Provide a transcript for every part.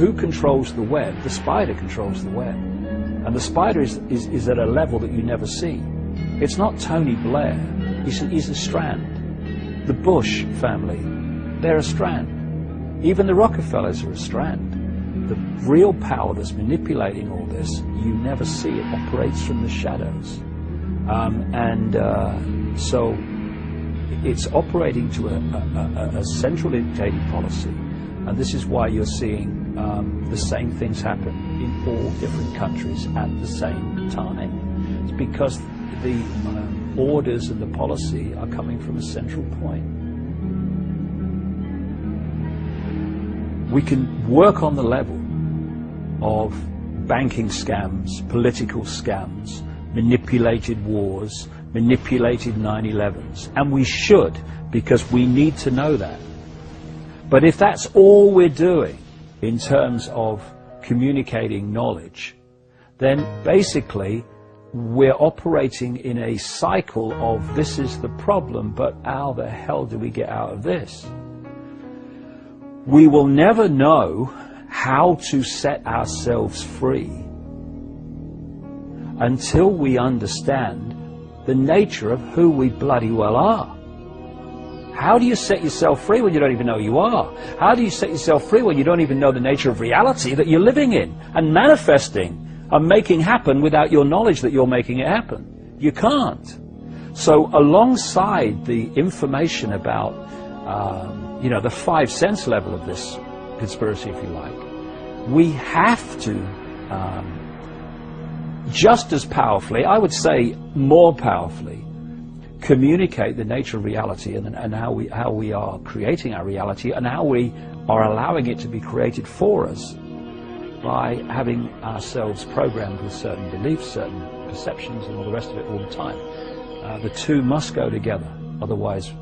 who controls the web? The spider controls the web. And the spider is at a level that you never see. It's not Tony Blair, he's a strand. The Bush family, they're a strand. Even the Rockefellers are a strand. The real power that's manipulating all this, you never see. It operates from the shadows. So it's operating to a central dictating policy. And this is why you're seeing the same things happen in all different countries at the same time. It's because the orders and the policy are coming from a central point. We can work on the level of banking scams, political scams, manipulated wars, manipulated 9/11s, and we should, because we need to know that. But if that's all we're doing in terms of communicating knowledge, then basically we're operating in a cycle of this is the problem, but how the hell do we get out of this? We will never know how to set ourselves free until we understand the nature of who we bloody well are. How do you set yourself free when you don't even know you are? How do you set yourself free when you don't even know the nature of reality that you're living in and manifesting and making happen without your knowledge that you're making it happen? You can't. So alongside the information about, the 5 sense level of this conspiracy, if you like, we have to just as powerfully, I would say more powerfully, communicate the nature of reality and how we are creating our reality and how we are allowing it to be created for us by having ourselves programmed with certain beliefs, certain perceptions and all the rest of it all the time. The two must go together, otherwise,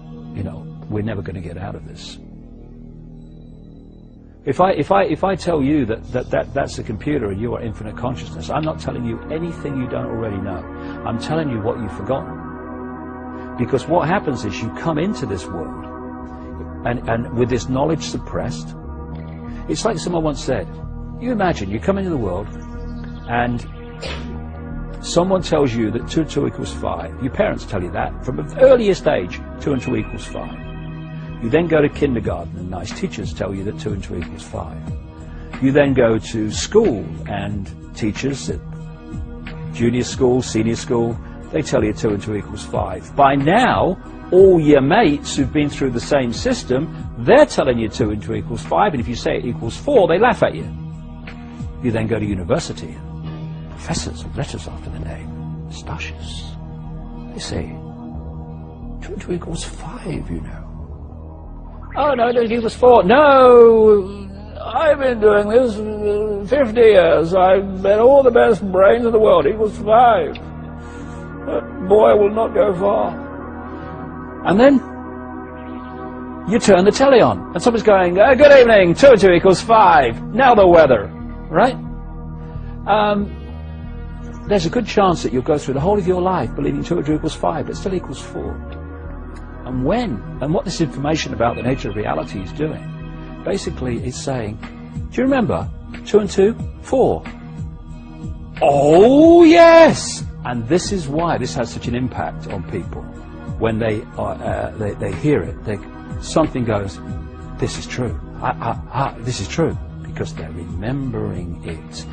we're never going to get out of this. If I tell you that's a computer and you are infinite consciousness, I'm not telling you anything you don't already know. I'm telling you what you've forgotten. Because what happens is you come into this world and with this knowledge suppressed, it's like someone once said, you imagine you come into the world and someone tells you that 2 and 2 equals 5. Your parents tell you that from the earliest age, 2 and 2 equals 5. You then go to kindergarten and nice teachers tell you that 2 and 2 equals 5. You then go to school and teachers at junior school, senior school, they tell you 2 and 2 equals 5. By now, all your mates who've been through the same system, they're telling you 2 and 2 equals 5, and if you say it equals 4, they laugh at you. You then go to university, and professors with letters after the name, moustaches, they say 2 and 2 equals 5, you know. Oh no, it equals 4. No, I've been doing this 50 years. I've been all the best brains in the world. It equals 5. That boy will not go far. And then you turn the telly on, and someone's going, good evening, 2 and 2 equals 5. Now the weather, right? There's a good chance that you'll go through the whole of your life believing 2 and 2 equals 5, but it still equals 4. And what this information about the nature of reality is doing, basically it's saying, do you remember 2 and 2? 4. Oh yes! And this is why this has such an impact on people. When they hear it, something goes, this is true. This is true, because they're remembering it.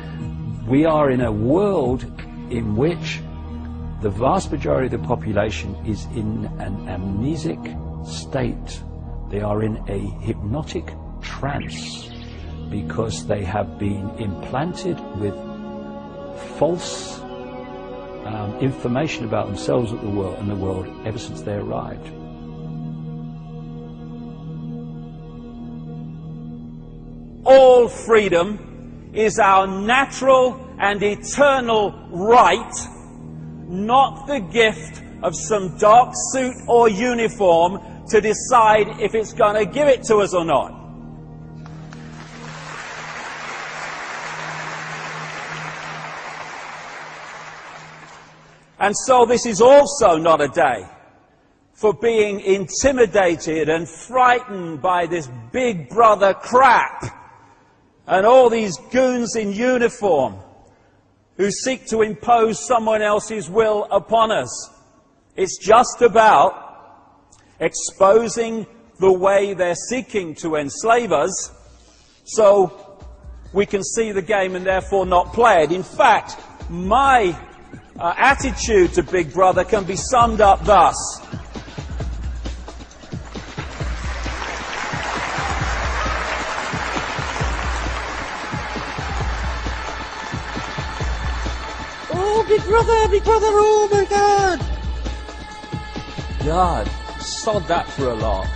We are in a world in which the vast majority of the population is in an amnesic state. They are in a hypnotic trance because they have been implanted with false information about themselves and the world ever since they arrived. All freedom is our natural and eternal right, not the gift of some dark suit or uniform to decide if it's going to give it to us or not. And so this is also not a day for being intimidated and frightened by this big brother crap and all these goons in uniform who seek to impose someone else's will upon us. It's just about exposing the way they're seeking to enslave us so we can see the game and therefore not play it. In fact, my attitude to Big Brother can be summed up thus. Oh, Big Brother, oh my God! God, sod that for a lark.